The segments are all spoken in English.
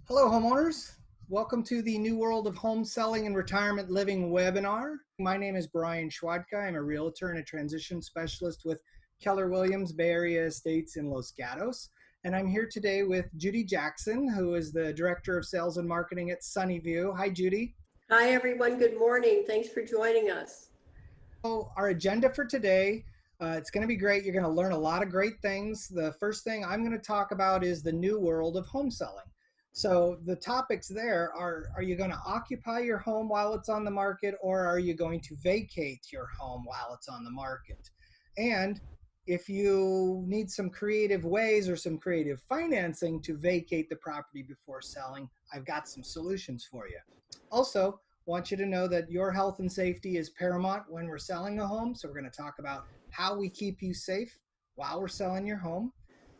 Hello, homeowners. Welcome to the New World of Home Selling and Retirement Living webinar. My name is Brian Schwatka. I'm a realtor and a transition specialist with Keller Williams Bay Area Estates in Los Gatos. And I'm here today with Judy Jackson, who is the Director of Sales and Marketing at Sunnyview. Hi, Judy. Hi, everyone. Good morning. Thanks for joining us. So our agenda for today, it's going to be great. You're going to learn a lot of great things. The first thing I'm going to talk about is the new world of home selling. So the topics there are you going to occupy your home while it's on the market, or are you going to vacate your home while it's on the market? And if you need some creative ways or some creative financing to vacate the property before selling, I've got some solutions for you. Also, want you to know that your health and safety is paramount when we're selling a home. So we're going to talk about how we keep you safe while we're selling your home.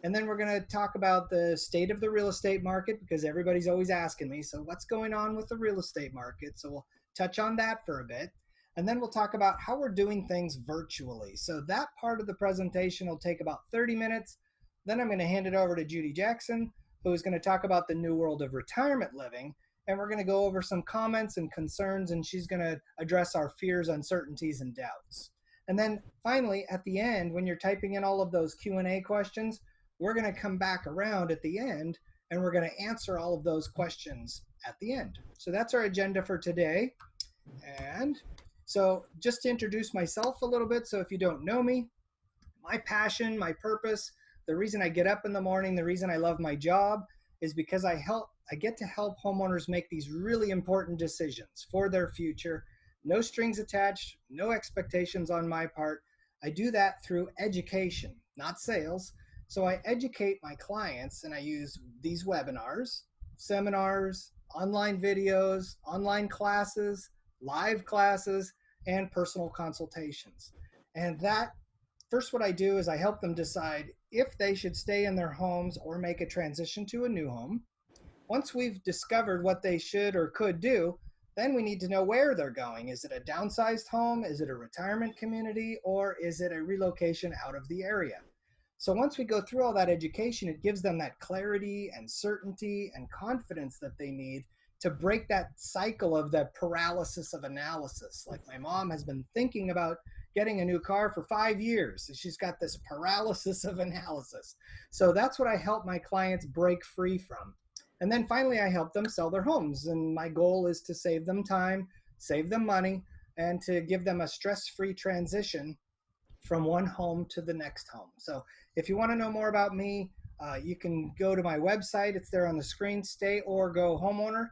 And then we're going to talk about the state of the real estate market, because everybody's always asking me, so what's going on with the real estate market? So we'll touch on that for a bit. And then we'll talk about how we're doing things virtually. So that part of the presentation will take about 30 minutes. Then I'm going to hand it over to Judy Jackson, who is going to talk about the new world of retirement living. And we're going to go over some comments and concerns, and she's going to address our fears, uncertainties, and doubts. And then finally, at the end, when you're typing in all of those Q&A questions, we're going to come back around at the end and we're going to answer all of those questions at the end. So that's our agenda for today. And so just to introduce myself a little bit, so if you don't know me, my passion, my purpose, the reason I get up in the morning, the reason I love my job is because I get to help homeowners make these really important decisions for their future. No strings attached, no expectations on my part. I do that through education, not sales. So I educate my clients, and I use these webinars, seminars, online videos, online classes, live classes, and personal consultations. And that first, what I do is I help them decide if they should stay in their homes or make a transition to a new home. Once we've discovered what they should or could do, then we need to know where they're going. Is it a downsized home? Is it a retirement community? Or is it a relocation out of the area? So once we go through all that education, it gives them that clarity and certainty and confidence that they need to break that cycle of the paralysis of analysis. Like my mom has been thinking about getting a new car for 5 years. She's got this paralysis of analysis. So that's what I help my clients break free from. And then finally, I help them sell their homes. And my goal is to save them time, save them money, and to give them a stress-free transition from one home to the next home. So if you want to know more about me, you can go to my website. It's there on the screen, Stay or Go Homeowner.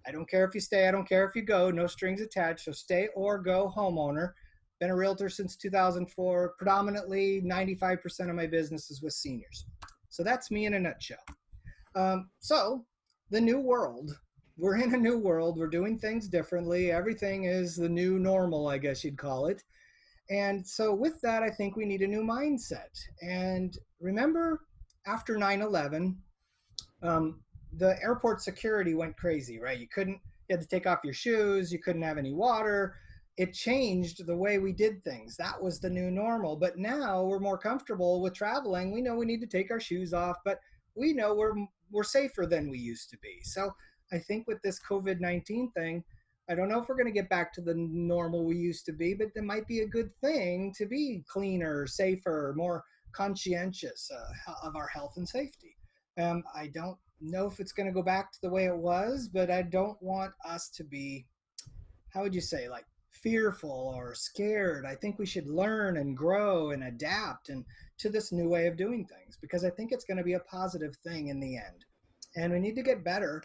I don't care if you stay, I don't care if you go, no strings attached. So Stay or Go Homeowner. Been a realtor since 2004. Predominantly 95% of my business is with seniors. So that's me in a nutshell. So the new world. We're in a new world. We're doing things differently. Everything is the new normal, I guess you'd call it. And so with that, I think we need a new mindset. And remember, after 9/11, the airport security went crazy, right? You had to take off your shoes. You couldn't have any water. It changed the way we did things. That was the new normal. But now we're more comfortable with traveling. We know we need to take our shoes off, but we know we're safer than we used to be. So I think with this COVID-19 thing, I don't know if we're going to get back to the normal we used to be, but it might be a good thing to be cleaner, safer, more conscientious of our health and safety. I don't know if it's going to go back to the way it was, but I don't want us to be, how would you say, like fearful or scared. I think we should learn and grow and adapt and to this new way of doing things, because I think it's going to be a positive thing in the end. And we need to get better.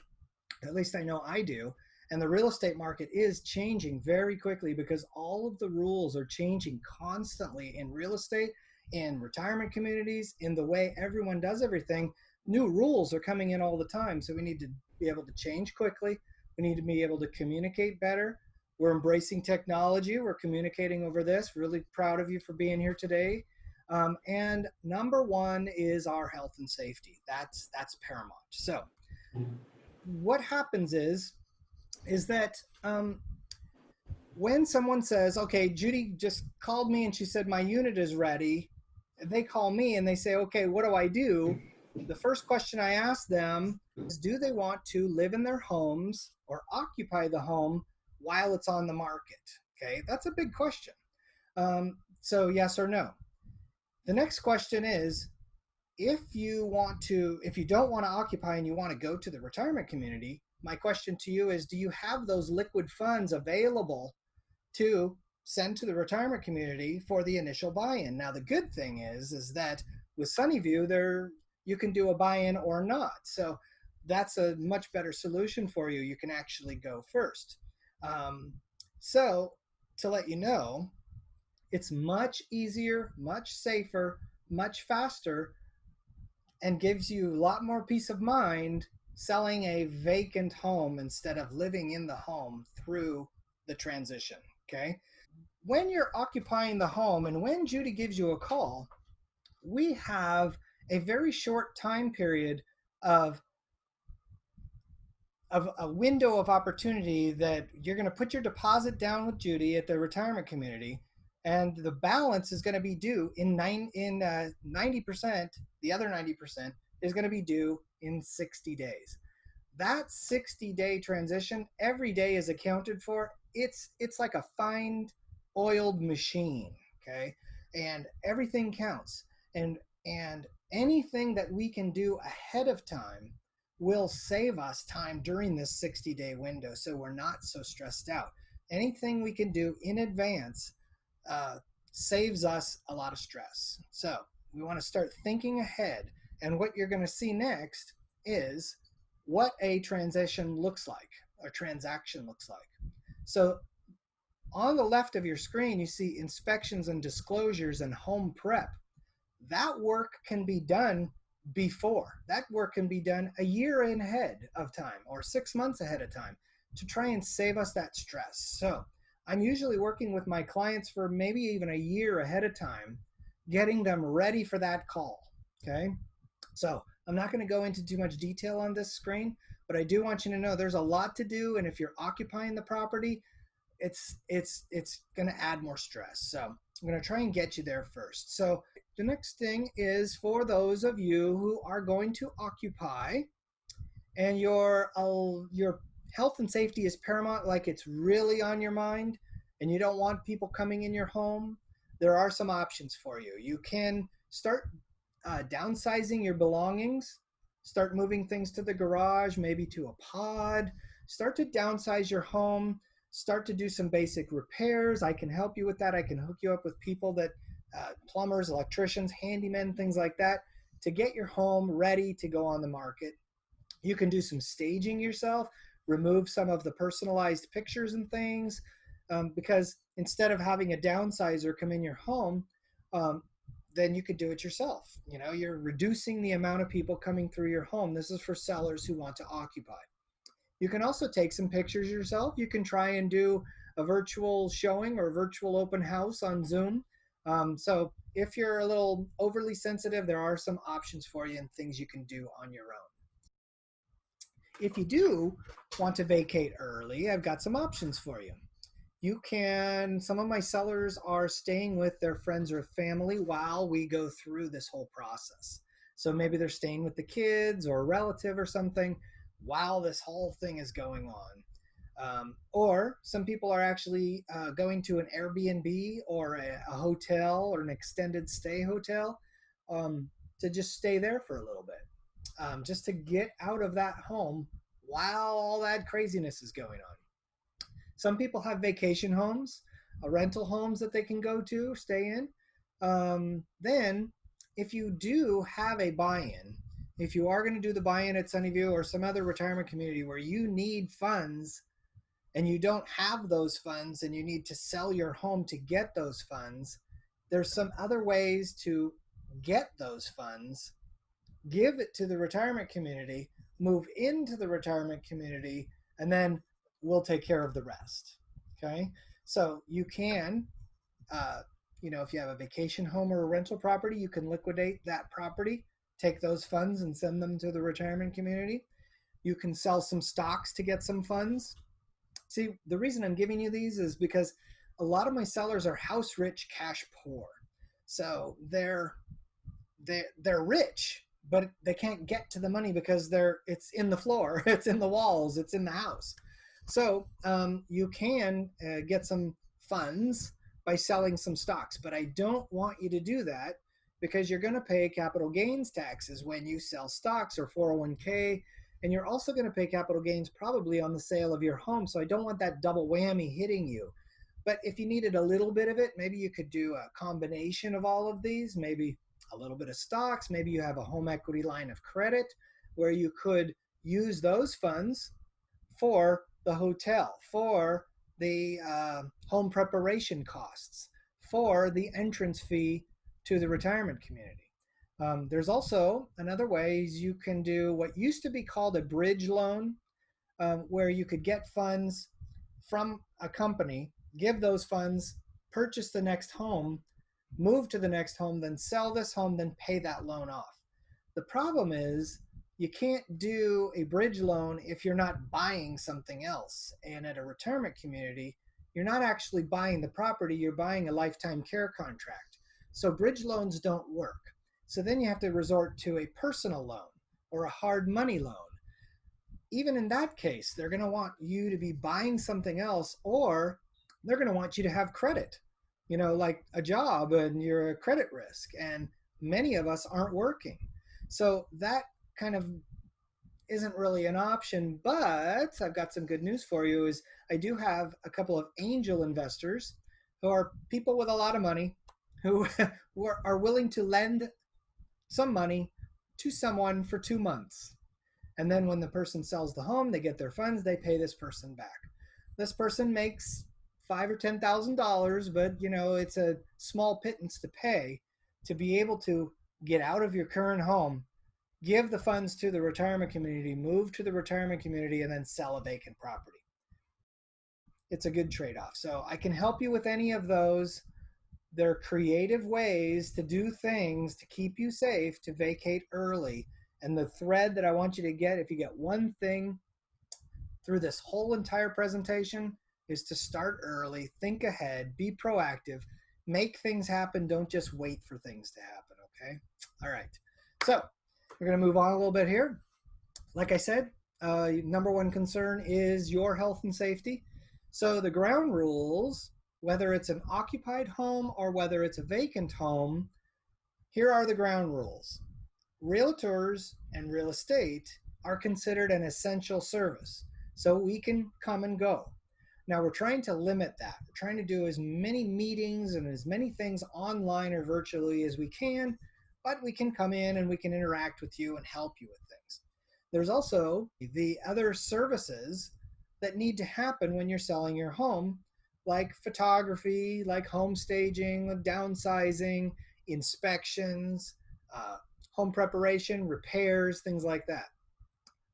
At least I know I do. And the real estate market is changing very quickly because all of the rules are changing constantly in real estate, in retirement communities, in the way everyone does everything. New rules are coming in all the time. So we need to be able to change quickly. We need to be able to communicate better. We're embracing technology. We're communicating over this. Really proud of you for being here today. And number one is our health and safety. That's paramount. So what happens is that when someone says, okay, Judy just called me and she said my unit is ready, they call me and they say, okay, what do I do? the first question I ask them is, do they want to live in their homes or occupy the home while it's on the market? Okay, that's a big question. So yes or no. The next question is, if you don't want to occupy and you want to go to the retirement community, my question to you is, do you have those liquid funds available to send to the retirement community for the initial buy-in? Now, the good thing is that with Sunnyview, there you can do a buy-in or not. So that's a much better solution for you. You can actually go first. Um, so to let you know, it's much easier, much safer, much faster, and gives you a lot more peace of mind selling a vacant home instead of living in the home through the transition. Okay. When you're occupying the home and when Judy gives you a call, we have a very short time period of a window of opportunity that you're going to put your deposit down with Judy at the retirement community, and the balance is going to be due in 90%. The other 90% is going to be due in 60 days. That 60-day transition, every day is accounted for. It's like a fine oiled machine, okay? And everything counts. And anything that we can do ahead of time will save us time during this 60-day window, so we're not so stressed out. Anything we can do in advance uh, saves us a lot of stress. So we want to start thinking ahead. And what you're going to see next is what a transition looks like, a transaction looks like. So on the left of your screen, you see inspections and disclosures and home prep. That work can be done before. That work can be done a year ahead of time or 6 months ahead of time to try and save us that stress. So I'm usually working with my clients for maybe even a year ahead of time, getting them ready for that call. Okay. So I'm not going to go into too much detail on this screen, but I do want you to know there's a lot to do. And if you're occupying the property, it's going to add more stress. So I'm going to try and get you there first. So the next thing is for those of you who are going to occupy and your health and safety is paramount, like it's really on your mind, and you don't want people coming in your home, there are some options for you. You can start downsizing your belongings, start moving things to the garage, maybe to a pod, start to downsize your home, start to do some basic repairs. I can help you with that. I can hook you up with people that plumbers, electricians, handymen, things like that, to get your home ready to go on the market. You can do some staging yourself, remove some of the personalized pictures and things, because instead of having a downsizer come in your home, then you could do it yourself. You know, you're reducing the amount of people coming through your home. This is for sellers who want to occupy. You can also take some pictures yourself. You can try and do a virtual showing or virtual open house on Zoom. So if you're a little overly sensitive, there are some options for you and things you can do on your own. If you do want to vacate early, I've got some options for you. Some of my sellers are staying with their friends or family while we go through this whole process. So maybe they're staying with the kids or a relative or something while this whole thing is going on. Or some people are actually going to an Airbnb or a hotel or an extended stay hotel, to just stay there for a little bit, just to get out of that home while all that craziness is going on. Some people have vacation homes, rental homes that they can go to, stay in. Then, if you do have a buy in, if you are going to do the buy in at Sunnyview or some other retirement community where you need funds and you don't have those funds and you need to sell your home to get those funds, there's some other ways to get those funds, give it to the retirement community, move into the retirement community, and then we'll take care of the rest. Okay. So you can, uh, if you have a vacation home or a rental property, you can liquidate that property, take those funds and send them to the retirement community. You can sell some stocks to get some funds. See, the reason I'm giving you these is because a lot of my sellers are house rich, cash poor. So they're rich, but they can't get to the money because it's in the floor, it's in the walls, it's in the house. So you can get some funds by selling some stocks, but I don't want you to do that because you're going to pay capital gains taxes when you sell stocks or 401k, and you're also going to pay capital gains probably on the sale of your home. So I don't want that double whammy hitting you. But if you needed a little bit of it, maybe you could do a combination of all of these, maybe a little bit of stocks, maybe you have a home equity line of credit where you could use those funds for the hotel, for the home preparation costs, for the entrance fee to the retirement community. There's also another ways you can do what used to be called a bridge loan, where you could get funds from a company, give those funds, purchase the next home, move to the next home, then sell this home, then pay that loan off. The problem is you can't do a bridge loan if you're not buying something else. And at a retirement community, you're not actually buying the property, you're buying a lifetime care contract. So bridge loans don't work. So then you have to resort to a personal loan or a hard money loan. Even in that case, they're going to want you to be buying something else, or they're going to want you to have credit, like a job, and you're a credit risk. And many of us aren't working. So that kind of isn't really an option. But I've got some good news for you is I do have a couple of angel investors who are people with a lot of money who are willing to lend some money to someone for 2 months. And then when the person sells the home, they get their funds, they pay this person back. This person makes $5,000 or $10,000, but it's a small pittance to pay to be able to get out of your current home, give the funds to the retirement community, move to the retirement community, and then sell a vacant property. It's a good trade-off. So I can help you with any of those. They're creative ways to do things to keep you safe, to vacate early. And the thread that I want you to get, if you get one thing through this whole entire presentation, is to start early, think ahead, be proactive, make things happen. Don't just wait for things to happen, okay? All right. So we're going to move on a little bit here. Like I said, number one concern is your health and safety. So the ground rules, whether it's an occupied home or whether it's a vacant home, here are the ground rules. Realtors and real estate are considered an essential service, so we can come and go. Now we're trying to limit that. We're trying to do as many meetings and as many things online or virtually as we can, but we can come in and we can interact with you and help you with things. There's also the other services that need to happen when you're selling your home, like photography, like home staging, downsizing, inspections, home preparation, repairs, things like that.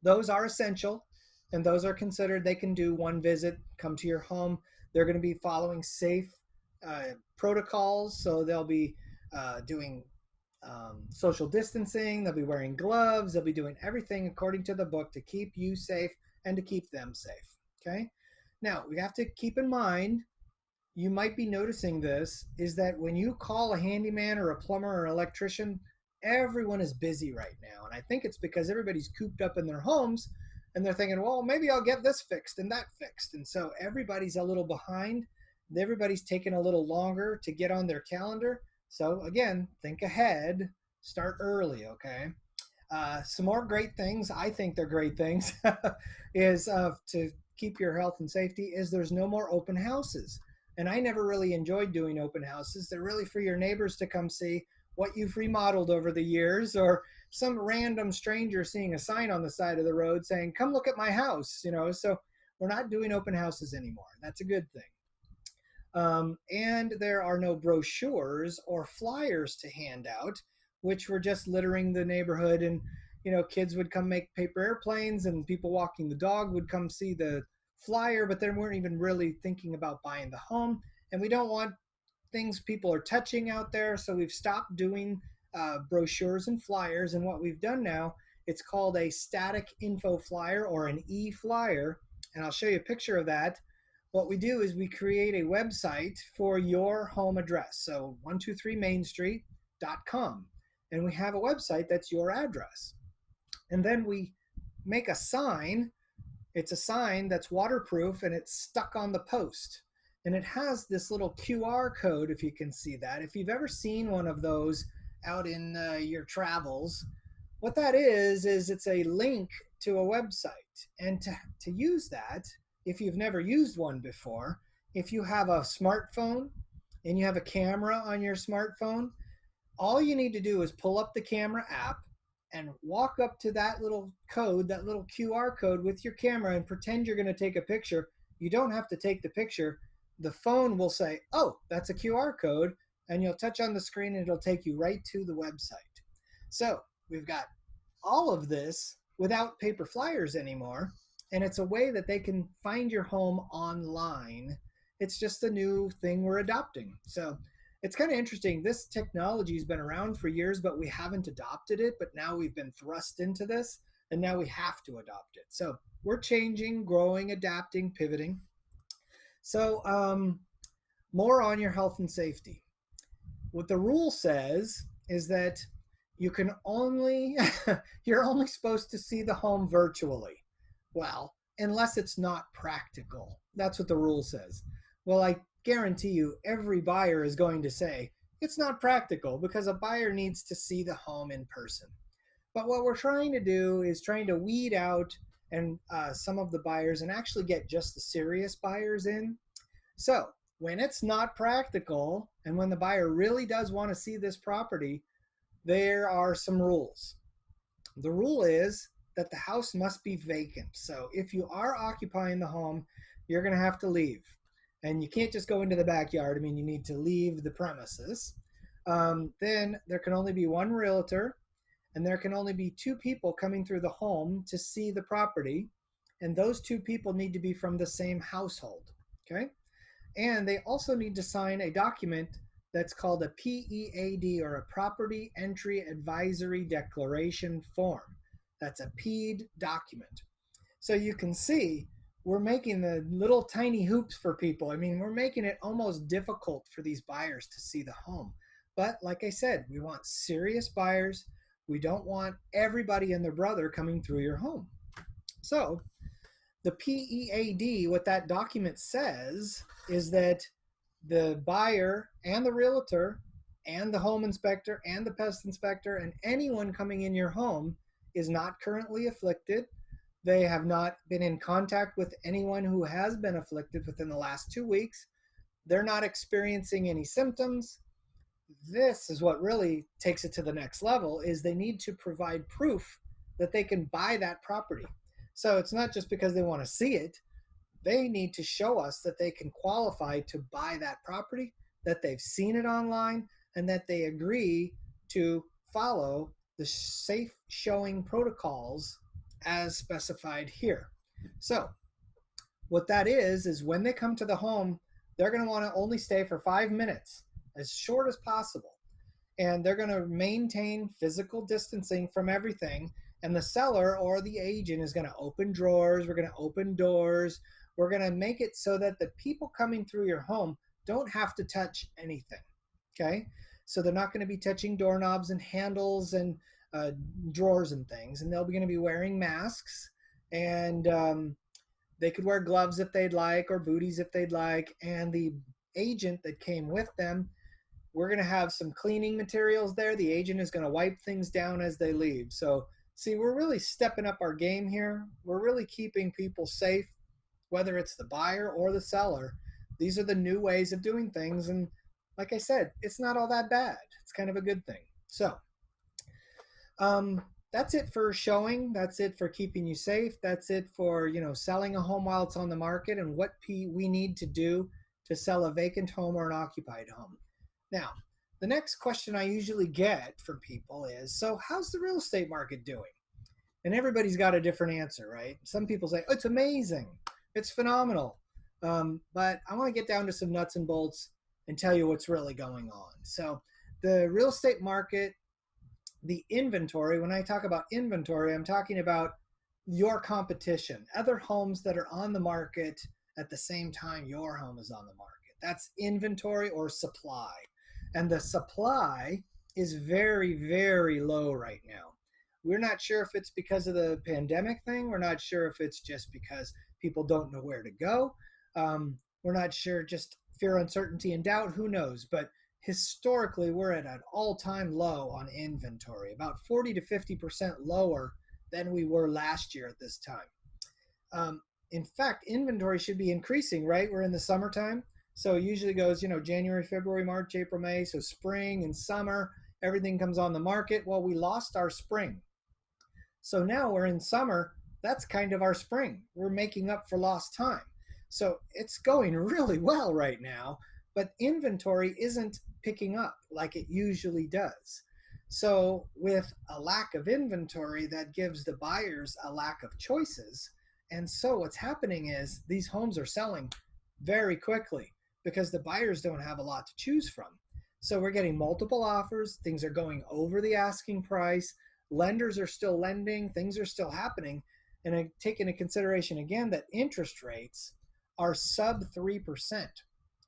Those are essential, and those are considered. They can do one visit, come to your home. They're going to be following safe protocols, so they'll be doing social distancing, they'll be wearing gloves, they'll be doing everything according to the book to keep you safe and to keep them safe, okay? Now, we have to keep in mind, you might be noticing this, is that when you call a handyman or a plumber or an electrician, everyone is busy right now. And I think it's because everybody's cooped up in their homes and they're thinking, well, maybe I'll get this fixed and that fixed. And so everybody's a little behind. Everybody's taking a little longer to get on their calendar. So again, think ahead, start early, okay? Some more great things, I think they're great things, is to keep your health and safety, is there's no more open houses. And I never really enjoyed doing open houses. They're really for your neighbors to come see what you've remodeled over the years, or some random stranger seeing a sign on the side of the road saying, come look at my house, so we're not doing open houses anymore. That's a good thing. And there are no brochures or flyers to hand out, which were just littering the neighborhood. And, kids would come make paper airplanes, and people walking the dog would come see the flyer, but they weren't even really thinking about buying the home. And we don't want things people are touching out there, so we've stopped doing brochures and flyers. And what we've done now, it's called a static info flyer, or an e-flyer, and I'll show you a picture of that. What we do is we create a website for your home address, so 123mainstreet.com, and we have a website that's your address. And then we make a sign. It's a sign that's waterproof and it's stuck on the post. And it has this little QR code, if you can see that. If you've ever seen one of those out in your travels, what that is it's a link to a website. And to use that, if you've never used one before, if you have a smartphone and you have a camera on your smartphone, all you need to do is pull up the camera app and walk up to that little code, that little QR code with your camera and pretend you're going to take a picture. You don't have to take the picture. The phone will say, oh, that's a QR code, and you'll touch on the screen and it'll take you right to the website. So we've got all of this without paper flyers anymore, and it's a way that they can find your home online. It's just a new thing we're adopting. So it's kind of interesting. This technology has been around for years, but we haven't adopted it. But now we've been thrust into this, and now we have to adopt it. So we're changing, growing, adapting, pivoting. So more on your health and safety. What the rule says is that you can only you're only supposed to see the home virtually. Well, unless it's not practical. That's what the rule says. Well, I guarantee you every buyer is going to say it's not practical because a buyer needs to see the home in person. But what we're trying to do is trying to weed out and some of the buyers and actually get just the serious buyers in. So when it's not practical and when the buyer really does want to see this property, there are some rules. The rule is that the house must be vacant. So if you are occupying the home, you're going to have to leave. And you can't just go into the backyard. I mean, you need to leave the premises. Then there can only be one realtor, and there can only be two people coming through the home to see the property. And those two people need to be from the same household. Okay? And they also need to sign a document that's called a PEAD, or a Property Entry Advisory Declaration Form. That's a PEAD document. So you can see we're making the little tiny hoops for people. I mean, we're making it almost difficult for these buyers to see the home. But like I said, we want serious buyers. We don't want everybody and their brother coming through your home. So the PEAD, what that document says is that the buyer and the realtor and the home inspector and the pest inspector and anyone coming in your home is not currently afflicted. They have not been in contact with anyone who has been afflicted within the last 2 weeks. They're not experiencing any symptoms. This is what really takes it to the next level, is they need to provide proof that they can buy that property. So it's not just because they want to see it. They need to show us that they can qualify to buy that property, that they've seen it online, and that they agree to follow the safe showing protocols as specified here. So what that is when they come to the home, they're going to want to only stay for 5 minutes, as short as possible. And they're going to maintain physical distancing from everything. And the seller or the agent is going to open drawers. We're going to open doors. We're going to make it so that the people coming through your home don't have to touch anything. Okay? So they're not going to be touching doorknobs and handles and drawers and things. And they're going to be wearing masks. And they could wear gloves if they'd like, or booties if they'd like. And the agent that came with them, we're going to have some cleaning materials there. The agent is going to wipe things down as they leave. So see, we're really stepping up our game here. We're really keeping people safe, whether it's the buyer or the seller. These are the new ways of doing things. And like I said, it's not all that bad. It's kind of a good thing. So that's it for showing. That's it for keeping you safe. That's it for, selling a home while it's on the market, and what we need to do to sell a vacant home or an occupied home. Now, the next question I usually get from people is, so how's the real estate market doing? And everybody's got a different answer, right? Some people say, oh, it's amazing. It's phenomenal. But I want to get down to some nuts and bolts and tell you what's really going on. So the real estate market, the inventory, when I talk about inventory, I'm talking about your competition, other homes that are on the market at the same time your home is on the market. That's inventory or supply. And the supply is very, very low right now. We're not sure if it's because of the pandemic thing. We're not sure if it's just because people don't know where to go. We're not sure, just fear, uncertainty, and doubt. Who knows? But historically, we're at an all time low on inventory, about 40 to 50% lower than we were last year at this time. In fact, inventory should be increasing, right? We're in the summertime. So it usually goes, January, February, March, April, May. So spring and summer, everything comes on the market. Well, we lost our spring. So now we're in summer. That's kind of our spring. We're making up for lost time. So it's going really well right now, but inventory isn't picking up like it usually does. So, with a lack of inventory, that gives the buyers a lack of choices. And so, what's happening is these homes are selling very quickly because the buyers don't have a lot to choose from. So, we're getting multiple offers, things are going over the asking price, lenders are still lending, things are still happening. And I take into consideration again that interest rates are sub 3%,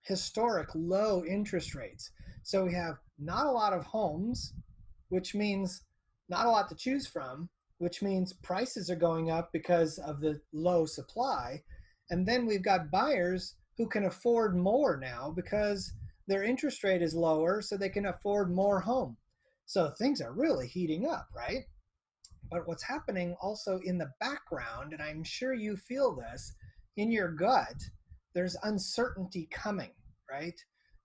historic low interest rates. So we have not a lot of homes, which means not a lot to choose from, which means prices are going up because of the low supply. And then we've got buyers who can afford more now because their interest rate is lower, so they can afford more home. So things are really heating up, right? But what's happening also in the background, and I'm sure you feel this in your gut, there's uncertainty coming, right?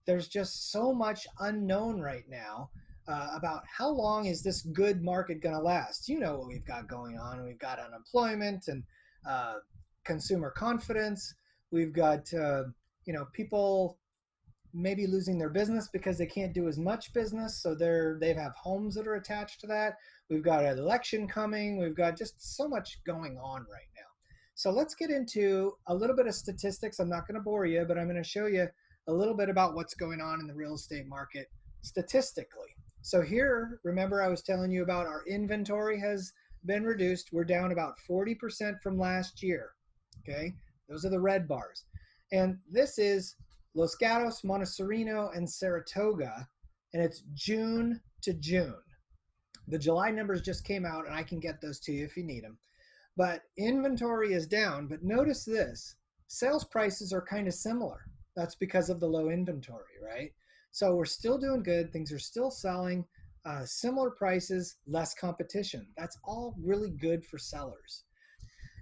There's just so much unknown right now about how long is this good market going to last. You know what we've got going on. We've got unemployment and uh, consumer confidence. We've got people maybe losing their business because they can't do as much business, so they have homes that are attached to that. We've got an election coming. We've got just so much going on right now. So let's get into a little bit of statistics. I'm not going to bore you, but I'm going to show you a little bit about what's going on in the real estate market statistically. So here, remember I was telling you about our inventory has been reduced. We're down about 40% from last year. Okay, those are the red bars. And this is Los Gatos, Montecito, and Saratoga, and it's June to June. The July numbers just came out, and I can get those to you if you need them. But inventory is down, but notice this. Sales prices are kind of similar. That's because of the low inventory, right? So we're still doing good. Things are still selling. Similar prices, less competition. That's all really good for sellers.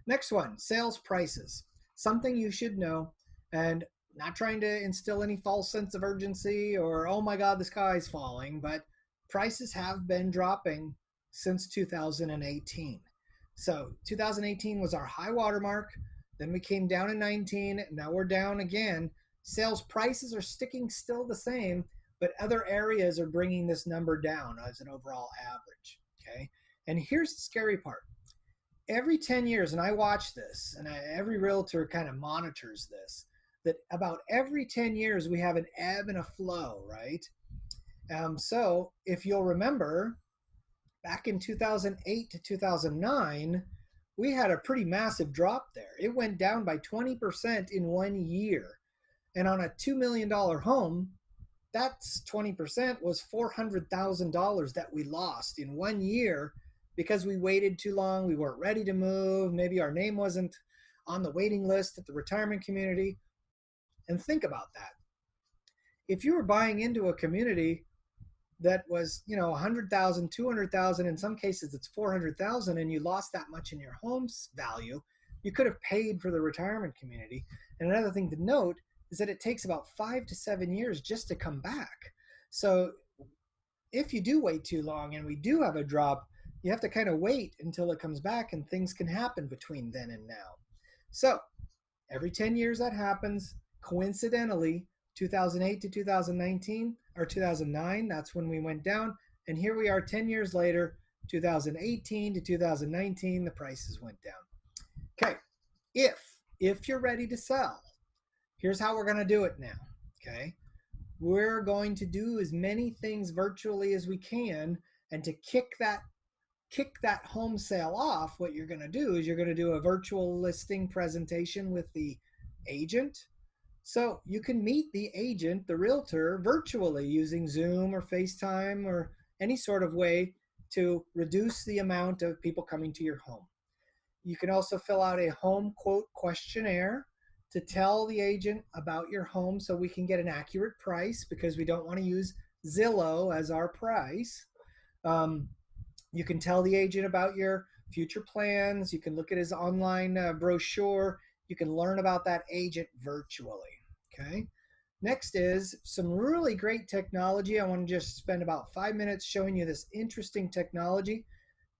Next one, sales prices. Something you should know, and not trying to instill any false sense of urgency or, oh my God, the sky is falling, but prices have been dropping since 2018. So 2018 was our high watermark. Then we came down in 19. Now we're down again. Sales prices are sticking still the same, but other areas are bringing this number down as an overall average. Okay. And here's the scary part. Every 10 years, and I watch this, and every realtor kind of monitors this, that about every 10 years we have an ebb and a flow, right? So if you'll remember, back in 2008 to 2009, we had a pretty massive drop there. It went down by 20% in 1 year. And on a $2 million home, that's 20% was $400,000 that we lost in 1 year because we waited too long. We weren't ready to move. Maybe our name wasn't on the waiting list at the retirement community. And think about that. If you were buying into a community that was, 100,000, 200,000, in some cases it's 400,000, and you lost that much in your home's value, you could have paid for the retirement community. And another thing to note is that it takes about 5 to 7 years just to come back. So if you do wait too long and we do have a drop, you have to kind of wait until it comes back, and things can happen between then and now. So every 10 years that happens. Coincidentally, 2008 to 2019 or 2009, that's when we went down. And here we are 10 years later, 2018 to 2019, the prices went down. Okay, if you're ready to sell, here's how we're going to do it now. Okay, we're going to do as many things virtually as we can, and to kick that home sale off, what you're going to do is you're going to do a virtual listing presentation with the agent. So you can meet the agent, the realtor, virtually using Zoom or FaceTime or any sort of way to reduce the amount of people coming to your home. You can also fill out a home quote questionnaire to tell the agent about your home so we can get an accurate price, because we don't want to use Zillow as our price. Um, you can tell the agent about your future plans. You can look at his online brochure. You can learn about that agent virtually. Okay. Next is some really great technology. I want to just spend about 5 minutes showing you this interesting technology.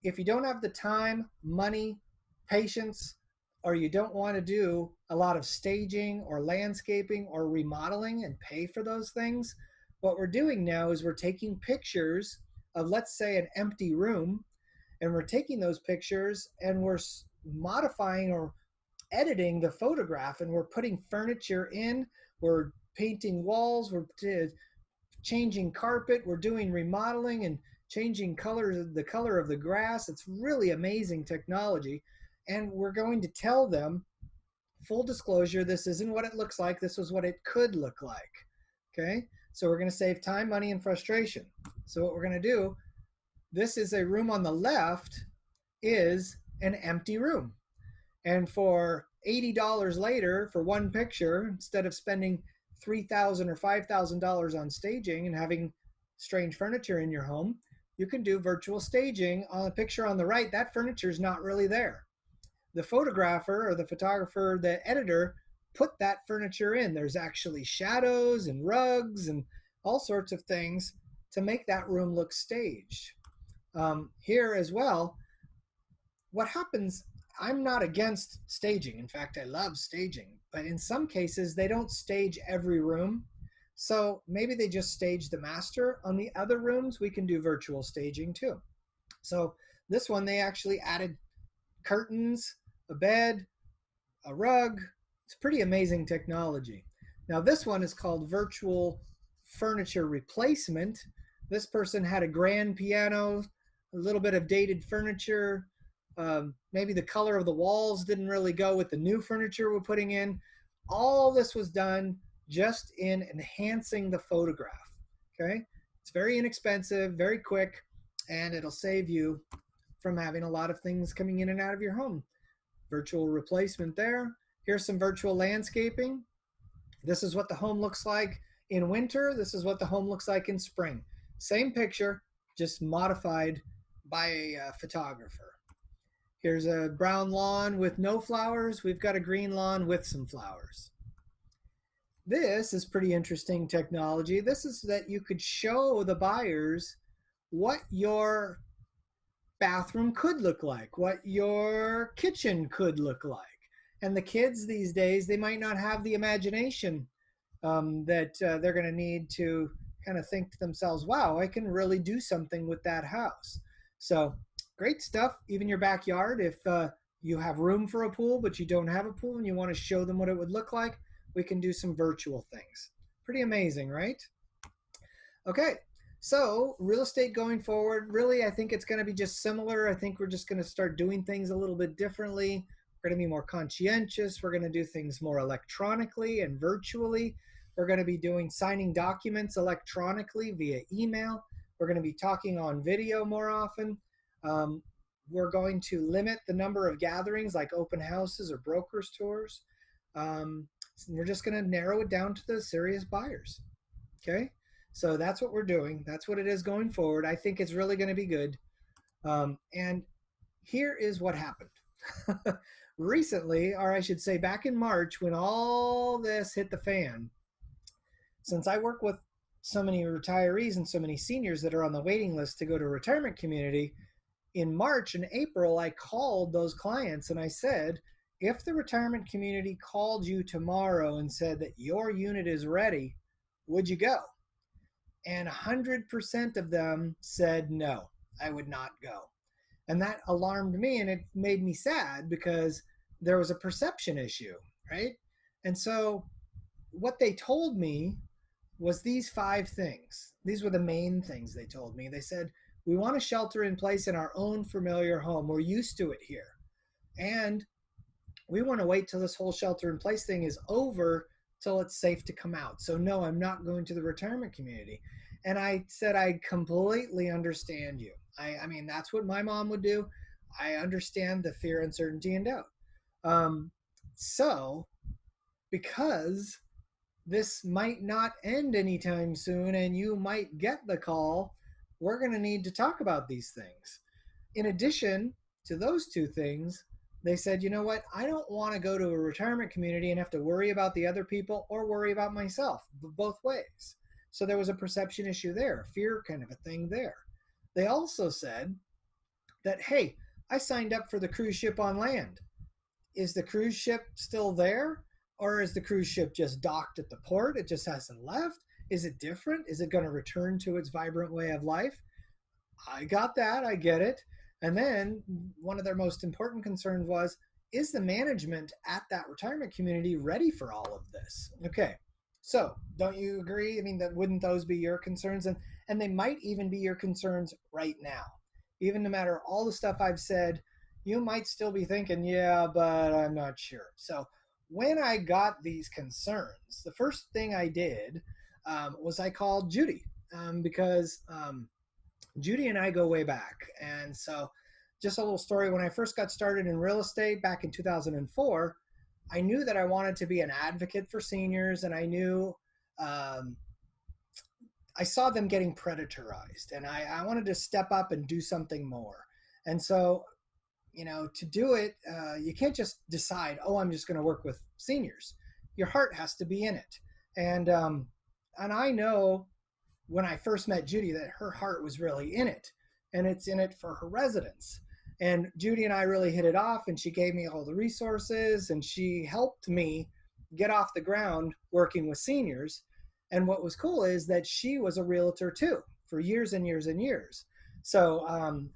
If you don't have the time, money, patience, or you don't want to do a lot of staging or landscaping or remodeling and pay for those things, what we're doing now is we're taking pictures of, let's say, an empty room, and we're taking those pictures and we're modifying or editing the photograph, and we're putting furniture in, we're painting walls, we're changing carpet, we're doing remodeling and changing colors, the color of the grass. It's really amazing technology. And we're going to tell them, full disclosure, this isn't what it looks like, this is what it could look like. Okay, so we're going to save time, money, and frustration. So what we're going to do, this is a room on the left, is an empty room. And for $80 later for one picture, instead of spending $3,000 or $5,000 on staging and having strange furniture in your home, you can do virtual staging. On the picture on the right, that furniture is not really there. The photographer or the photographer, the editor, put that furniture in. There's actually shadows and rugs and all sorts of things to make that room look staged. Here as well, what happens, I'm not against staging. In fact, I love staging. But in some cases, they don't stage every room. So maybe they just stage the master. On the other rooms, we can do virtual staging too. So this one, they actually added curtains, a bed, a rug. It's pretty amazing technology. Now, this one is called virtual furniture replacement. This person had a grand piano, a little bit of dated furniture. Maybe the color of the walls didn't really go with the new furniture we're putting in. All this was done just in enhancing the photograph. Okay, it's very inexpensive, very quick, and it'll save you from having a lot of things coming in and out of your home. Virtual replacement there. Here's some virtual landscaping. This is what the home looks like in winter. This is what the home looks like in spring. Same picture, just modified by a photographer. Here's a brown lawn with no flowers. We've got a green lawn with some flowers. This is pretty interesting technology. This is that you could show the buyers what your bathroom could look like, what your kitchen could look like. And the kids these days, they might not have the imagination that they're going to need to kind of think to themselves, wow, I can really do something with that house. So great stuff. Even your backyard, if you have room for a pool, but you don't have a pool and you want to show them what it would look like, we can do some virtual things. Pretty amazing, right? Okay, so real estate going forward, really, I think it's going to be just similar. I think we're just going to start doing things a little bit differently. We're going to be more conscientious. We're going to do things more electronically and virtually. We're going to be doing signing documents electronically via email. We're going to be talking on video more often. We're going to limit the number of gatherings like open houses or brokers tours. We're just going to narrow it down to the serious buyers. Okay, so that's what we're doing. That's what it is going forward. I think it's really going to be good. And here is what happened. Recently, or I should say back in March, when all this hit the fan, since I work with so many retirees and so many seniors that are on the waiting list to go to a retirement community, in March and April, I called those clients and I said, if the retirement community called you tomorrow and said that your unit is ready, would you go? And 100% of them said no, I would not go. And that alarmed me, and it made me sad because there was a perception issue, right? And so what they told me was these 5 things. These were the main things they told me. They said, we want to shelter in place in our own familiar home. We're used to it here. And we want to wait till this whole shelter in place thing is over till it's safe to come out. So no, I'm not going to the retirement community. And I said, I completely understand you. I mean, that's what my mom would do. I understand the fear, uncertainty, and doubt. Um, so, because this might not end anytime soon and you might get the call, we're going to need to talk about these things. In addition to those two things, they said, you know what? I don't want to go to a retirement community and have to worry about the other people or worry about myself, both ways. So there was a perception issue there, fear kind of a thing there. They also said that, hey, I signed up for the cruise ship on land. Is the cruise ship still there? Or is the cruise ship just docked at the port? It just hasn't left? Is it different? Is it going to return to its vibrant way of life? I got that. I get it. And then one of their most important concerns was, is the management at that retirement community ready for all of this? Okay. So don't you agree? I mean, that wouldn't those be your concerns? And they might even be your concerns right now. Even no matter all the stuff I've said, you might still be thinking, yeah, but I'm not sure. So when I got these concerns, the first thing I did was I called Judy because Judy and I go way back. And so, just a little story, when I first got started in real estate back in 2004, I knew that I wanted to be an advocate for seniors, and I knew um, I saw them getting predatorized, and I wanted to step up and do something more. And so, to do it, you can't just decide, oh, I'm just going to work with seniors. Your heart has to be in it. And I know when I first met Judy that her heart was really in it, and it's in it for her residents. And Judy and I really hit it off, and she gave me all the resources, and she helped me get off the ground working with seniors. And what was cool is that she was a realtor too for years and years and years. So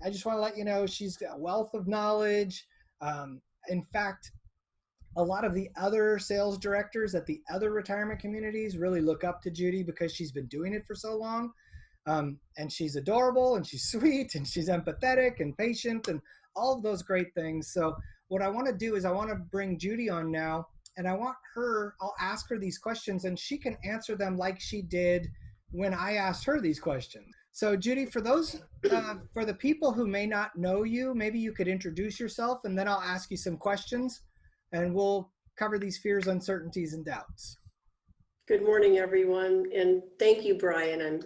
I just want to let you know she's got a wealth of knowledge. In fact, a lot of the other sales directors at the other retirement communities really look up to Judy because she's been doing it for so long. And she's adorable, and she's sweet, and she's empathetic and patient, and all of those great things. So what I want to do is I want to bring Judy on now, and I'll ask her these questions, and she can answer them like she did when I asked her these questions. So Judy, for the people who may not know you, maybe you could introduce yourself, and then I'll ask you some questions, and we'll cover these fears, uncertainties, and doubts. Good morning, everyone, and thank you, Brian. I'm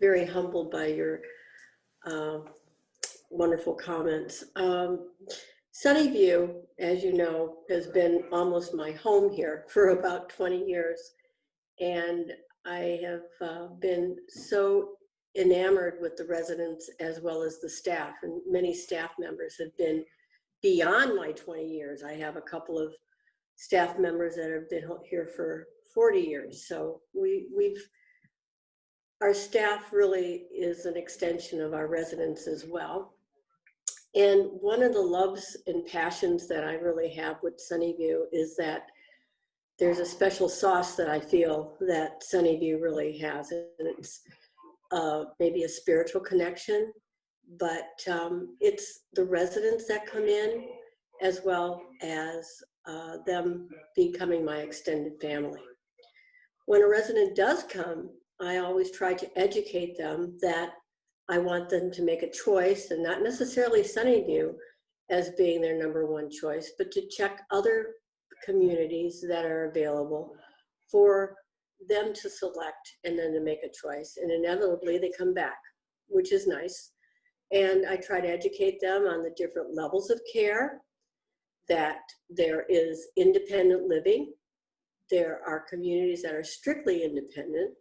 very humbled by your uh, wonderful comments. Sunnyview, as you know, has been almost my home here for about 20 years, and I have been so enamored with the residents as well as the staff, and many staff members have been beyond my 20 years. I have a couple of staff members that have been here for 40 years. So our staff really is an extension of our residents as well. And one of the loves and passions that I really have with Sunnyview is that there's a special sauce that I feel that Sunnyview really has. And it's maybe a spiritual connection, but it's the residents that come in as well as them becoming my extended family. When a resident does come, I always try to educate them that I want them to make a choice, and not necessarily Sunnyview as being their number one choice, but to check other communities that are available for them to select and then to make a choice. And inevitably they come back, which is nice. And I try to educate them on the different levels of care, that there is independent living. There are communities that are strictly independent.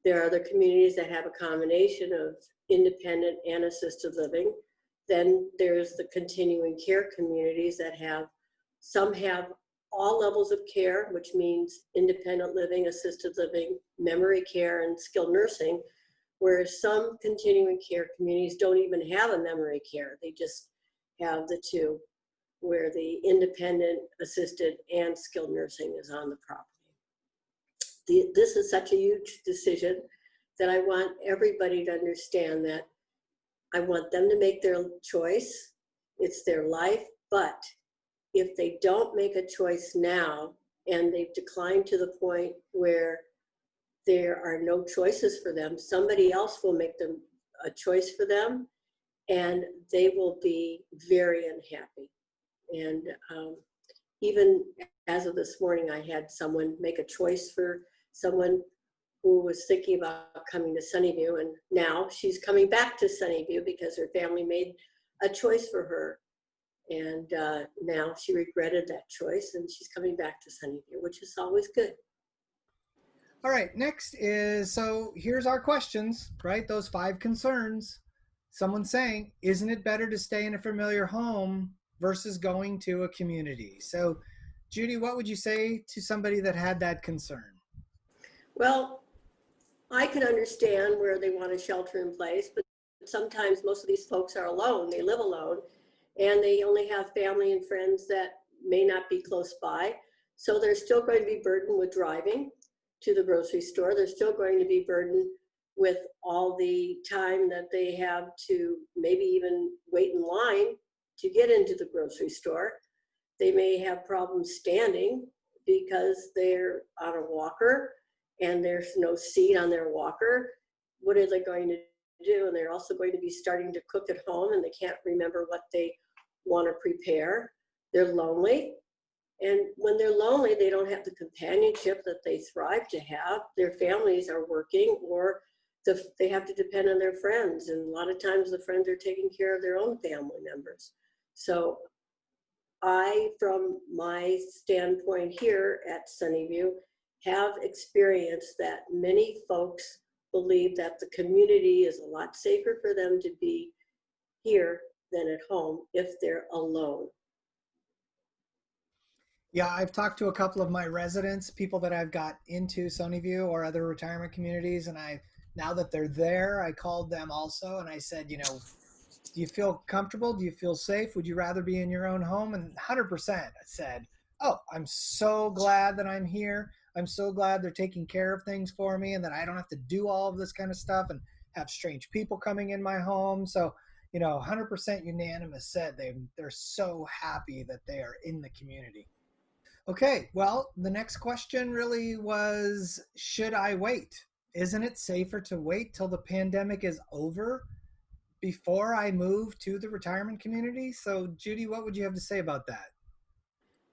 There are other communities that have a combination of independent and assisted living. Then there's the continuing care communities that some have all levels of care, which means independent living, assisted living, memory care, and skilled nursing, whereas some continuing care communities don't even have a memory care. They just have the two, where the independent, assisted, and skilled nursing is on the property. This is such a huge decision that I want everybody to understand that I want them to make their choice. It's their life, but if they don't make a choice now and they've declined to the point where there are no choices for them. Somebody else will make them a choice for them, and they will be very unhappy. And even as of this morning, I had someone make a choice for someone who was thinking about coming to Sunnyview, and now she's coming back to Sunnyview because her family made a choice for her. And now she regretted that choice, and she's coming back to Sunnyview, which is always good. All right, next is, so here's our questions, right? Those 5 concerns. Someone's saying, isn't it better to stay in a familiar home versus going to a community? So, Judy, what would you say to somebody that had that concern? Well, I can understand where they want to shelter in place, but sometimes most of these folks are alone. They live alone, and they only have family and friends that may not be close by. So they're still going to be burdened with driving to the grocery store. They're still going to be burdened with all the time that they have to maybe even wait in line to get into the grocery store. They may have problems standing because they're on a walker and there's no seat on their walker. What are they going to do? And they're also going to be starting to cook at home, and they can't remember what they want to prepare. They're lonely. And when they're lonely, they don't have the companionship that they thrive to have. Their families are working, or they have to depend on their friends. And a lot of times the friends are taking care of their own family members. So I, from my standpoint here at Sunnyview, have experienced that many folks believe that the community is a lot safer for them to be here than at home if they're alone. Yeah, I've talked to a couple of my residents, people that I've got into Sunnyview or other retirement communities, and now that they're there, I called them also and I said, do you feel comfortable? Do you feel safe? Would you rather be in your own home? And 100% said, oh, I'm so glad that I'm here. I'm so glad they're taking care of things for me and that I don't have to do all of this kind of stuff and have strange people coming in my home. So, 100% unanimous said they're so happy that they are in the community. Okay, well, the next question really was, should I wait? Isn't it safer to wait till the pandemic is over before I move to the retirement community? So, Judy, what would you have to say about that?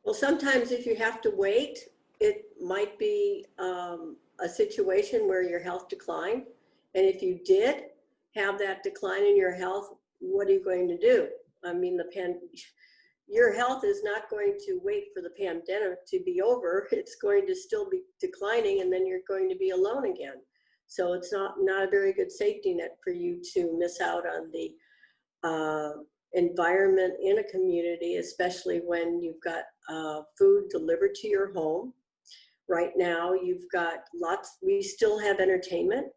Well, sometimes if you have to wait, it might be a situation where your health declined. And if you did have that decline in your health, what are you going to do? I mean, your health is not going to wait for the pandemic to be over. It's going to still be declining, and then you're going to be alone again. So it's not a very good safety net for you to miss out on the environment in a community, especially when you've got food delivered to your home. Right now, you've got we still have entertainment,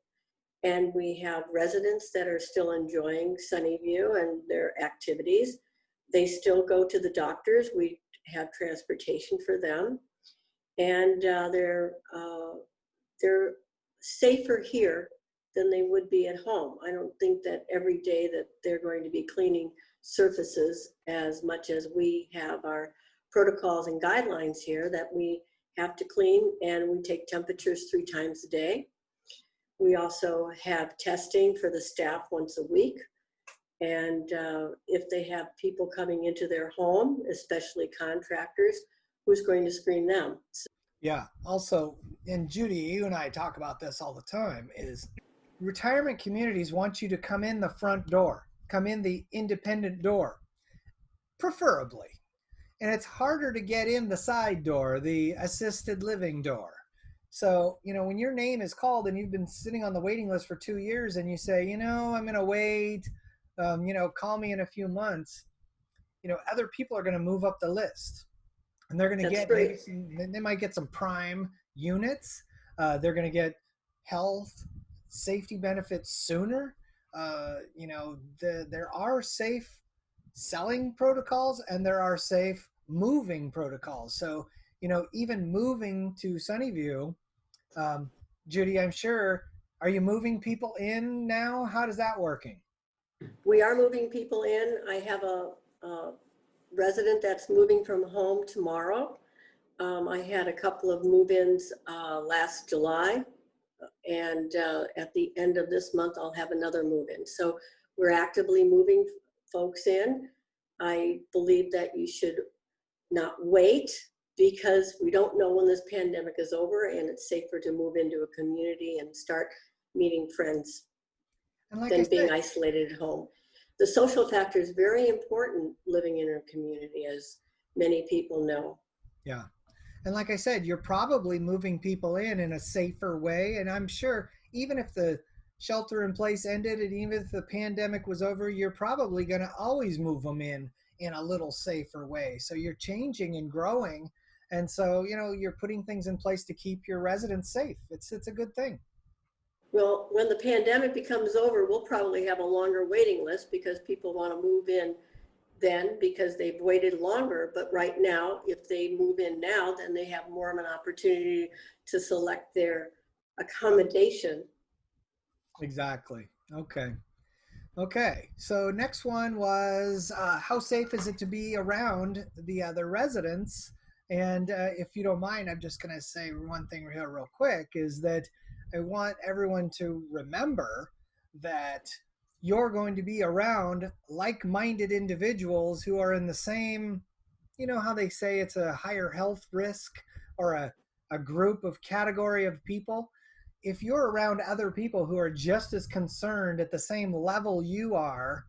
and we have residents that are still enjoying Sunnyview and their activities. They still go to the doctors. We have transportation for them, and they're safer here than they would be at home. I don't think that every day that they're going to be cleaning surfaces as much as we have our protocols and guidelines here that we have to clean, and we take temperatures 3 times a day. We also have testing for the staff once a week. And if they have people coming into their home, especially contractors, who's going to screen them? Yeah. Also, and Judy, you and I talk about this all the time, is retirement communities want you to come in the front door, come in the independent door, preferably. And it's harder to get in the side door, the assisted living door. So, when your name is called and you've been sitting on the waiting list for 2 years and you say, I'm going to wait, call me in a few months, other people are going to move up the list and they're going to That's get great. they might get some prime units. They're going to get health, safety benefits sooner. There are safe selling protocols and there are safe moving protocols. So, even moving to Sunnyview, um, Judy, I'm sure, are you moving people in now? How does that working? We are moving people in. I have a resident that's moving from home tomorrow. I had a couple of move-ins last July, And at the end of this month, I'll have another move-in. So we're actively moving folks in. I believe that you should not wait, because we don't know when this pandemic is over, and it's safer to move into a community and start meeting friends And like I than being said, isolated at home. The social factor is very important living in a community, as many people know. yeah. And like I said, you're probably moving people in a safer way. And I'm sure even if the shelter in place ended and even if the pandemic was over, you're probably going to always move them in a little safer way. So you're changing and growing. And so, you're putting things in place to keep your residents safe. It's a good thing. Well, when the pandemic becomes over, we'll probably have a longer waiting list, because people want to move in then because they've waited longer. But right now, if they move in now, then they have more of an opportunity to select their accommodation. Exactly. Okay. Okay, so next one was how safe is it to be around the other residents? And if you don't mind, I'm just going to say one thing here real quick is that I want everyone to remember that you're going to be around like minded individuals who are in the same, how they say it's a higher health risk or a group of category of people. If you're around other people who are just as concerned at the same level you are,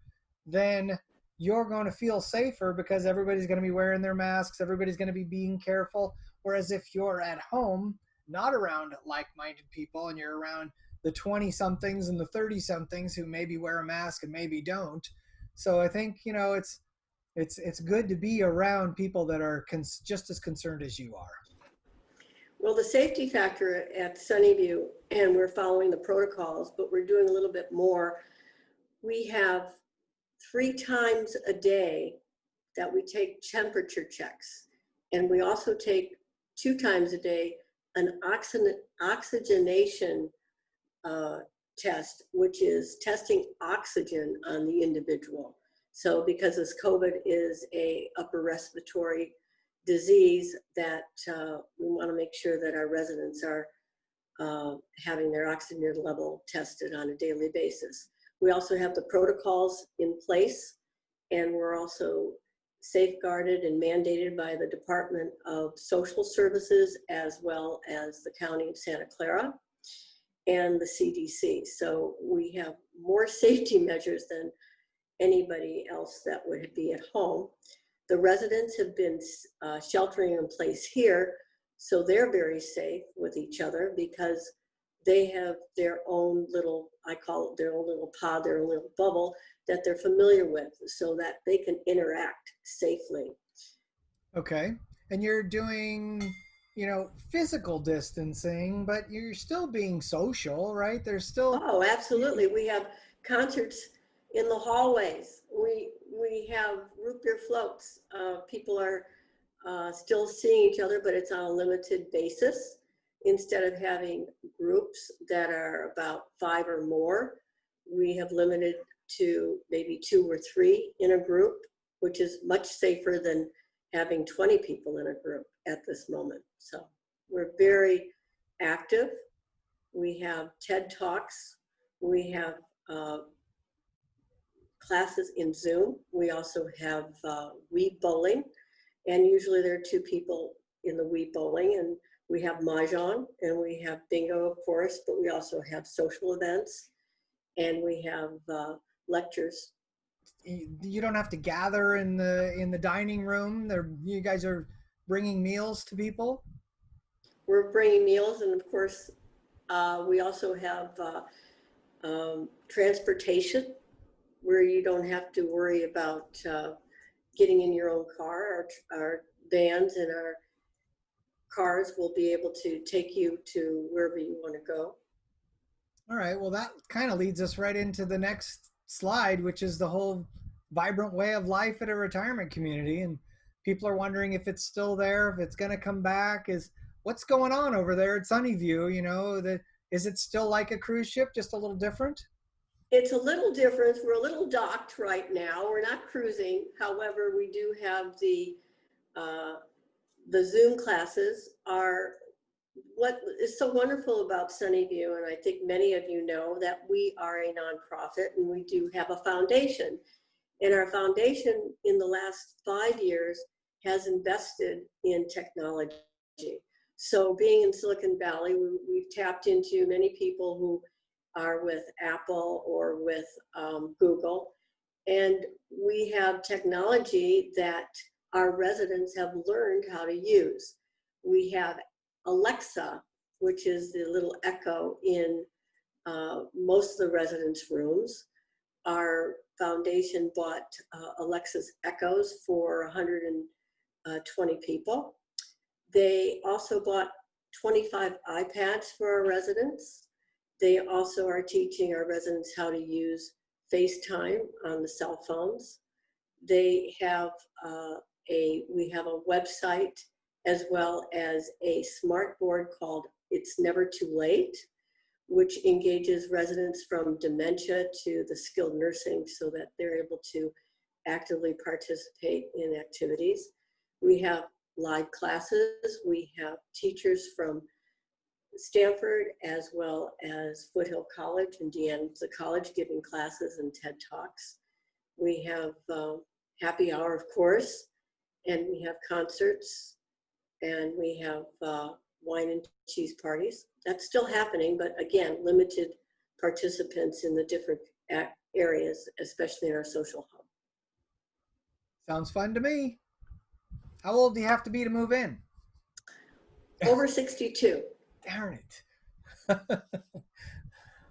then you're going to feel safer because everybody's going to be wearing their masks, everybody's going to be being careful. Whereas if you're at home, not around like minded people, and you're around the 20 somethings and the 30 somethings who maybe wear a mask and maybe don't. So I think, it's good to be around people that are just as concerned as you are. Well, the safety factor at Sunnyview, and we're following the protocols, but we're doing a little bit more. We have 3 times a day that we take temperature checks. And we also take 2 times a day an oxygenation test, which is testing oxygen on the individual. So because this COVID is a upper respiratory disease, that we want to make sure that our residents are having their oxygen level tested on a daily basis. We also have the protocols in place, and we're also safeguarded and mandated by the Department of Social Services, as well as the County of Santa Clara and the CDC. So we have more safety measures than anybody else that would be at home. The residents have been sheltering in place here, so they're very safe with each other because they have their own little, I call it their own little pod, their own little bubble that they're familiar with, so that they can interact safely. Okay. And you're doing, physical distancing, but you're still being social, right? There's still. Oh, absolutely. We have concerts in the hallways. We have root beer floats. People are still seeing each other, but it's on a limited basis. Instead of having groups that are about 5 or more, we have limited to maybe 2 or 3 in a group, which is much safer than having 20 people in a group at this moment. So we're very active. We have TED Talks. We have classes in Zoom. We also have Wii bowling, and usually there are 2 people in the Wii bowling, and we have Mahjong, and we have bingo, of course, but we also have social events, and we have lectures. You don't have to gather in the dining room. You guys are bringing meals to people. We're bringing meals, and of course, we also have transportation, where you don't have to worry about getting in your own car. Our vans and our cars will be able to take you to wherever you want to go. All right. Well, that kind of leads us right into the next slide, which is the whole vibrant way of life at a retirement community. And people are wondering if it's still there, if it's going to come back. Is what's going on over there at Sunnyview? Is it still like a cruise ship, just a little different? It's a little different. We're a little docked right now. We're not cruising. However, we do have the Zoom classes are what is so wonderful about Sunnyview, and I think many of you know, that we are a nonprofit and we do have a foundation. And our foundation in the last 5 years has invested in technology. So being in Silicon Valley, we've tapped into many people who are with Apple or with Google. And we have technology that our residents have learned how to use. We have Alexa, which is the little echo in most of the residents' rooms. Our foundation bought Alexa's Echoes for 120 people. They also bought 25 iPads for our residents. They also are teaching our residents how to use FaceTime on the cell phones. They have we have a website as well as a smart board called It's Never Too Late, which engages residents from dementia to the skilled nursing so that they're able to actively participate in activities. We have live classes. We have teachers from Stanford as well as Foothill College and Deanza College giving classes and TED Talks. We have happy hour, of course, and we have concerts, and we have wine and cheese parties. That's still happening, but again, limited participants in the different areas, especially in our social hub. Sounds fun to me. How old do you have to be to move in? Over 62. Darn it.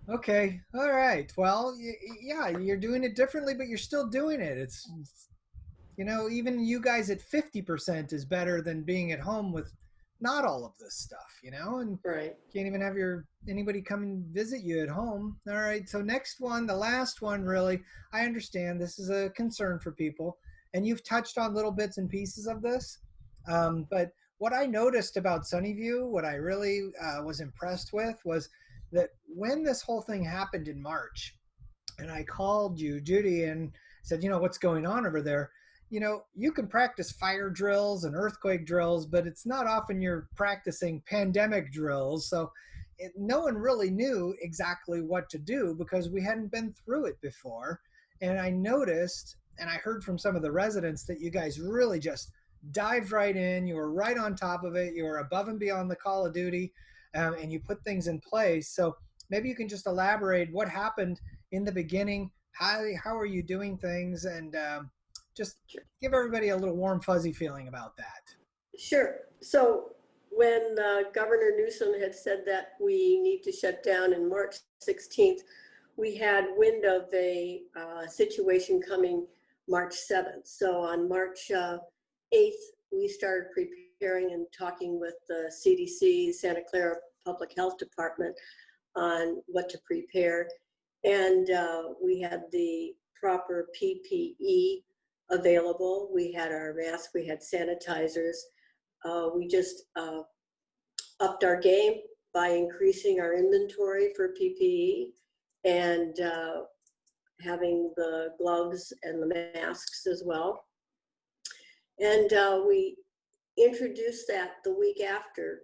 Okay. All right. Well, yeah, you're doing it differently, but you're still doing it. It's, even you guys at 50% is better than being at home with not all of this stuff, and Right. can't even have anybody come and visit you at home. All right. So next one, the last one, really, I understand this is a concern for people, and you've touched on little bits and pieces of this. But what I noticed about Sunnyview, what I really was impressed with was that when this whole thing happened in March, and I called you, Judy, and said, what's going on over there? You can practice fire drills and earthquake drills, but it's not often you're practicing pandemic drills. So no one really knew exactly what to do because we hadn't been through it before. And I noticed, and I heard from some of the residents that you guys really just dived right in. You were right on top of it. You were above and beyond the call of duty, and you put things in place. So maybe you can just elaborate what happened in the beginning. How are you doing things? And just give everybody a little warm, fuzzy feeling about that. Sure. So when Governor Newsom had said that we need to shut down in March 16th, we had wind of a situation coming March 7th. So on March 8th, we started preparing and talking with the CDC, Santa Clara Public Health Department, on what to prepare. And we had the proper PPE available. We had our masks, we had sanitizers. We just upped our game by increasing our inventory for PPE and having the gloves and the masks as well. And we introduced that the week after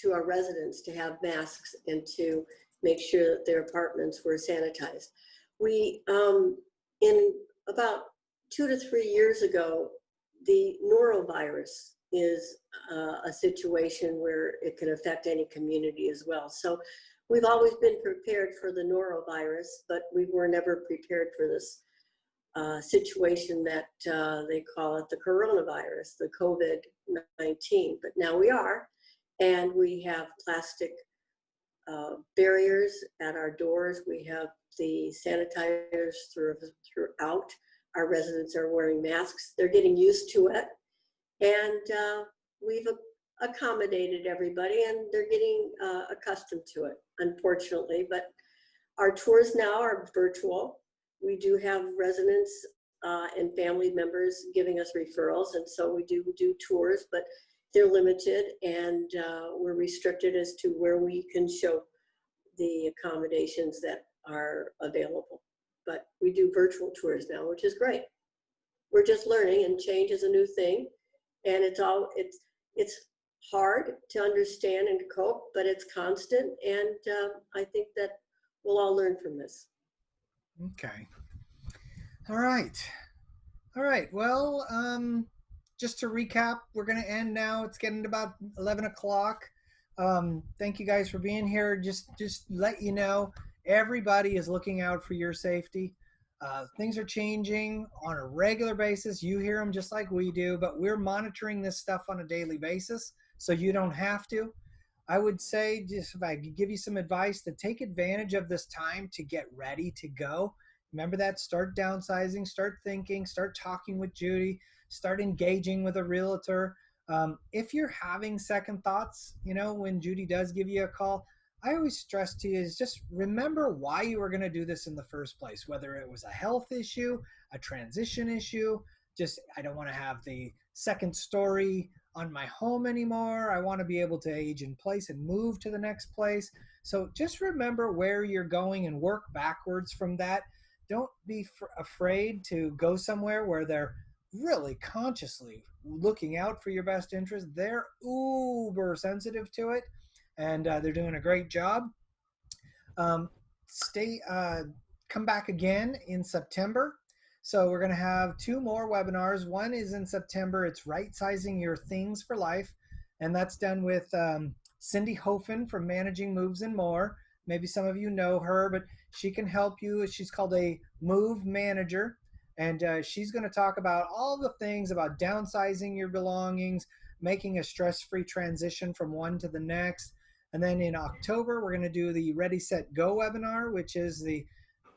to our residents to have masks and to make sure that their apartments were sanitized. We, in about 2 to 3 years ago, the norovirus is a situation where it can affect any community as well. So we've always been prepared for the norovirus, but we were never prepared for this situation that they call it the coronavirus, the COVID-19. But now we are, and we have plastic barriers at our doors. We have the sanitizers throughout. Our residents are wearing masks. They're getting used to it. And we've accommodated everybody, and they're getting accustomed to it, unfortunately. But our tours now are virtual. We do have residents and family members giving us referrals, and so we do tours, but they're limited, and we're restricted as to where we can show the accommodations that are available. But we do virtual tours now, which is great. We're just learning, and change is a new thing, and it's hard to understand and cope, but it's constant. And I think that we'll all learn from this. Okay. All right. All right. Well, just to recap, we're going to end now. It's getting to about 11 o'clock. Thank you guys for being here. Just let you know, everybody is looking out for your safety. Things are changing on a regular basis. You hear them just like we do, but we're monitoring this stuff on a daily basis, so you don't have to. I would say, just if I could give you some advice, to take advantage of this time to get ready to go. Remember that, start downsizing, start thinking, start talking with Judy, start engaging with a realtor. If you're having second thoughts, when Judy does give you a call, I always stress to you is just remember why you were going to do this in the first place, whether it was a health issue, a transition issue, just I don't want to have the second story on my home anymore. I want to be able to age in place and move to the next place. So just remember where you're going and work backwards from that. Don't be afraid to go somewhere where they're really consciously looking out for your best interest. They're uber sensitive to it, and they're doing a great job. Um, stay, come back again in September. So we're going to have two more webinars. One is in September. It's right sizing your things for life, and that's done with Cindy Hofen from Managing Moves and More. Maybe some of you know her, but she can help you. She's called a move manager, and she's going to talk about all the things about downsizing your belongings, making a stress-free transition from one to the next. And then in October, we're going to do the Ready, Set, Go webinar, which is the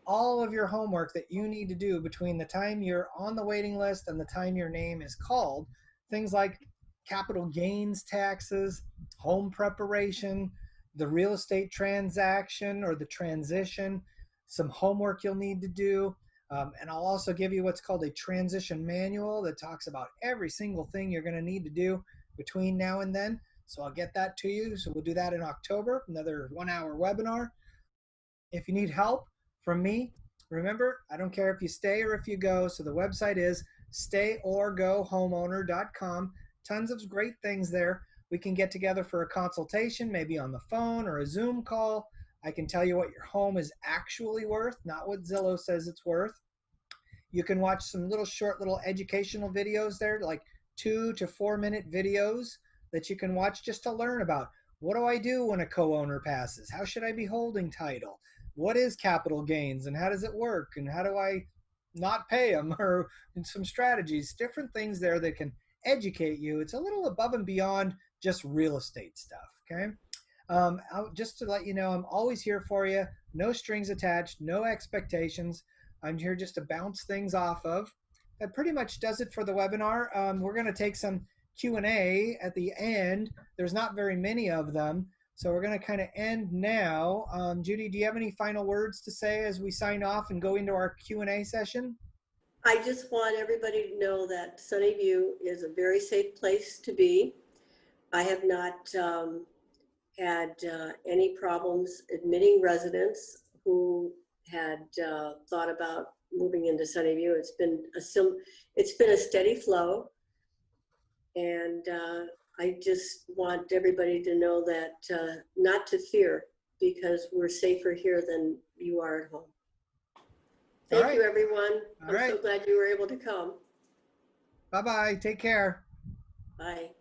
all of your homework that you need to do between the time you're on the waiting list and the time your name is called. Things like capital gains taxes, home preparation, the real estate transaction or the transition, some homework you'll need to do. And I'll also give you what's called a transition manual that talks about every single thing you're going to need to do between now and then. So I'll get that to you. So we'll do that in October, another 1 hour webinar. If you need help from me, remember, I don't care if you stay or if you go. So the website is stayorgohomeowner.com. Tons of great things there. We can get together for a consultation, maybe on the phone or a Zoom call. I can tell you what your home is actually worth, not what Zillow says it's worth. You can watch some short little educational videos there, like 2 to 4 minute videos that you can watch just to learn about what do I do when a co-owner passes? How should I be holding title? What is capital gains and how does it work? And how do I not pay them, or some strategies, different things there that can educate you. It's a little above and beyond just real estate stuff. Okay. Just to let you know, I'm always here for you. No strings attached, no expectations. I'm here just to bounce things off of. That pretty much does it for the webinar. We're going to take some Q&A at the end. There's not very many of them, so we're going to kind of end now. Judy, do you have any final words to say as we sign off and go into our Q&A session? I just want everybody to know that Sunnyview is a very safe place to be. I have not had any problems admitting residents who had thought about moving into Sunnyview. It's been a steady flow, and I just want everybody to know that not to fear, because we're safer here than you are at home. Thank you, everyone. I'm so glad you were able to come. Bye-bye. Take care. Bye.